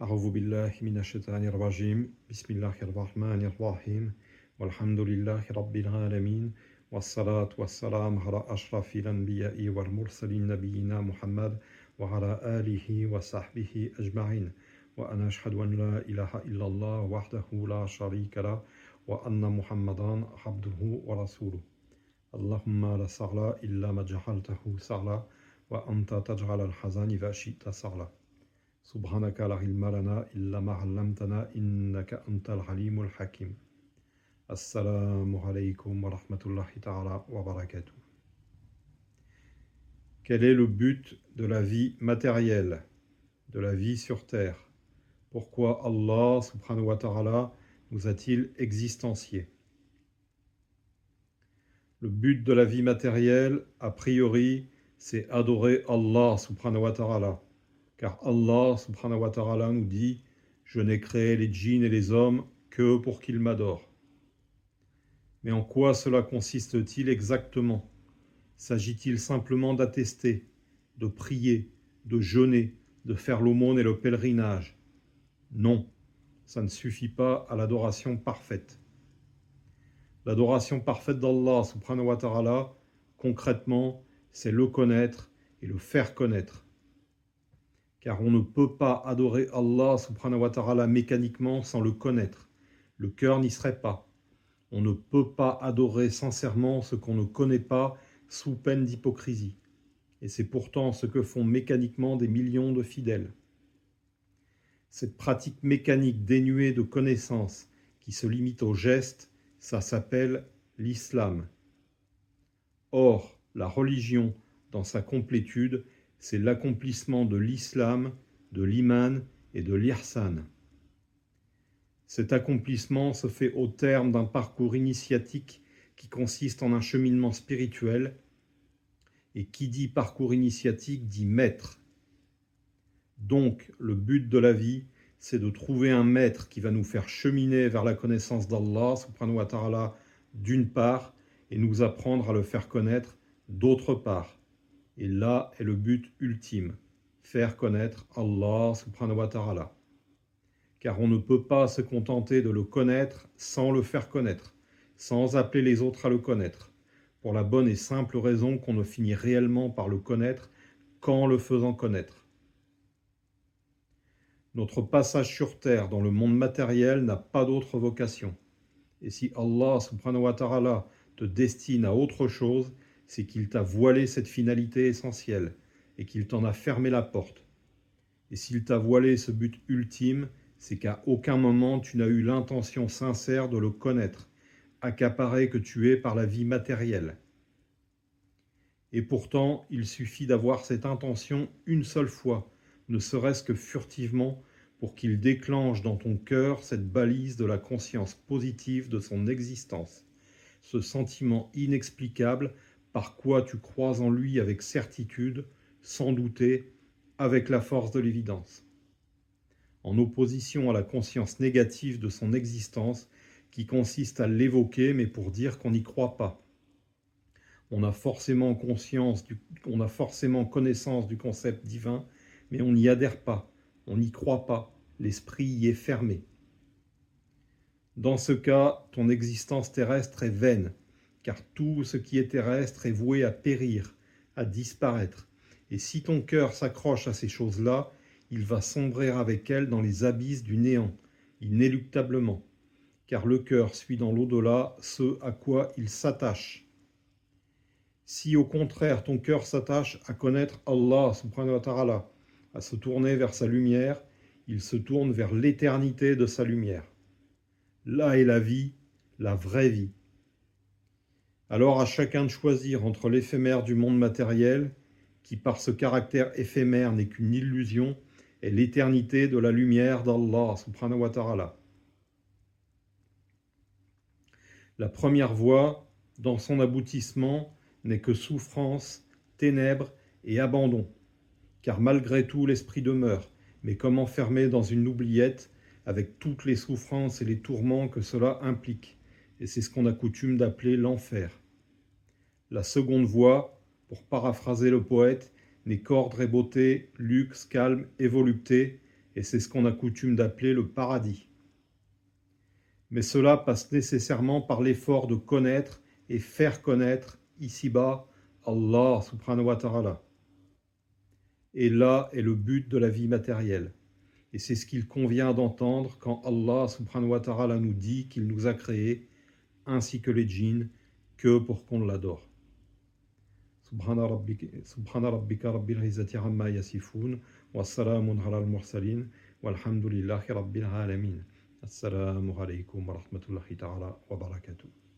أعوذ بالله من الشيطان الرجيم بسم الله الرحمن الرحيم والحمد لله رب العالمين والصلاة والسلام على أشرف الأنبياء والمرسلين نبينا محمد وعلى آله وصحبه أجمعين وأنا أشهد أن لا إله إلا الله وحده لا شريك له وأن محمدا عبده ورسوله اللهم لا سهل إلا ما جعلته سهلا وأنت تجعل الحزن إذا شئت سهلا سبحانك لا علم لنا إلا ما علمتنا إنك أنت العليم الحكيم السلام عليكم ورحمة الله تعالى وبركاته. Quel est le but de la vie matérielle, de la vie sur terre? Pourquoi Allah subhanahu wa ta'ala nous a-t-il existenciés? Le but de la vie matérielle, a priori, c'est adorer Allah subhanahu wa ta'ala. Car Allah subhanahu wa ta'ala nous dit « Je n'ai créé les djinns et les hommes que pour qu'ils m'adorent ». Mais en quoi cela consiste-t-il exactement? S'agit-il simplement d'attester, de prier, de jeûner, de faire l'aumône et le pèlerinage? Non, ça ne suffit pas à l'adoration parfaite. L'adoration parfaite d'Allah subhanahu wa ta'ala, concrètement, c'est le connaître et le faire connaître. Car on ne peut pas adorer Allah subhanahu wa ta'ala mécaniquement sans le connaître. Le cœur n'y serait pas. On ne peut pas adorer sincèrement ce qu'on ne connaît pas sous peine d'hypocrisie. Et c'est pourtant ce que font mécaniquement des millions de fidèles. Cette pratique mécanique dénuée de connaissances qui se limite au geste, ça s'appelle l'islam. Or, la religion, dans sa complétude, c'est l'accomplissement de l'islam, de l'iman et de l'ihsan. Cet accomplissement se fait au terme d'un parcours initiatique qui consiste en un cheminement spirituel, et qui dit parcours initiatique dit maître. Donc, le but de la vie, c'est de trouver un maître qui va nous faire cheminer vers la connaissance d'Allah, subhanahu wa ta'ala, d'une part, et nous apprendre à le faire connaître d'autre part. Et là est le but ultime, faire connaître Allah subhanahu wa ta'ala. Car on ne peut pas se contenter de le connaître sans le faire connaître, sans appeler les autres à le connaître, pour la bonne et simple raison qu'on ne finit réellement par le connaître qu'en le faisant connaître. Notre passage sur terre dans le monde matériel n'a pas d'autre vocation. Et si Allah subhanahu wa ta'ala te destine à autre chose, c'est qu'il t'a voilé cette finalité essentielle et qu'il t'en a fermé la porte. Et s'il t'a voilé ce but ultime, c'est qu'à aucun moment tu n'as eu l'intention sincère de le connaître, accaparé que tu es par la vie matérielle. Et pourtant, il suffit d'avoir cette intention une seule fois, ne serait-ce que furtivement, pour qu'il déclenche dans ton cœur cette balise de la conscience positive de son existence, ce sentiment inexplicable par quoi tu crois en lui avec certitude, sans douter, avec la force de l'évidence. En opposition à la conscience négative de son existence, qui consiste à l'évoquer, mais pour dire qu'on n'y croit pas. On a forcément connaissance du concept divin, mais on n'y adhère pas, on n'y croit pas, l'esprit y est fermé. Dans ce cas, ton existence terrestre est vaine, car tout ce qui est terrestre est voué à périr, à disparaître. Et si ton cœur s'accroche à ces choses-là, il va sombrer avec elles dans les abysses du néant, inéluctablement, car le cœur suit dans l'au-delà ce à quoi il s'attache. Si au contraire ton cœur s'attache à connaître Allah subhanahu wa ta'ala, à se tourner vers sa lumière, il se tourne vers l'éternité de sa lumière. Là est la vie, la vraie vie. Alors à chacun de choisir entre l'éphémère du monde matériel, qui par ce caractère éphémère n'est qu'une illusion, et l'éternité de la lumière d'Allah subhanahu wa ta'ala. La première voie, dans son aboutissement, n'est que souffrance, ténèbres et abandon. Car malgré tout l'esprit demeure, mais comme enfermé dans une oubliette, avec toutes les souffrances et les tourments que cela implique. Et c'est ce qu'on a coutume d'appeler l'enfer. La seconde voie, pour paraphraser le poète, n'est qu'ordre et beauté, luxe, calme et volupté, et c'est ce qu'on a coutume d'appeler le paradis. Mais cela passe nécessairement par l'effort de connaître et faire connaître ici-bas Allah subhanahu wa ta'ala. Et là est le but de la vie matérielle. Et c'est ce qu'il convient d'entendre quand Allah subhanahu wa ta'ala nous dit qu'il nous a créés, ainsi que les djinns, que pour qu'on l'adore. Subhana rabbika rabbil izzati amma yasifun, wa salamun ala al-mursalin, walhamdulillahi rabbil alamin. Assalamu alaikum wa rahmatullahi ta'ala wa barakatuh.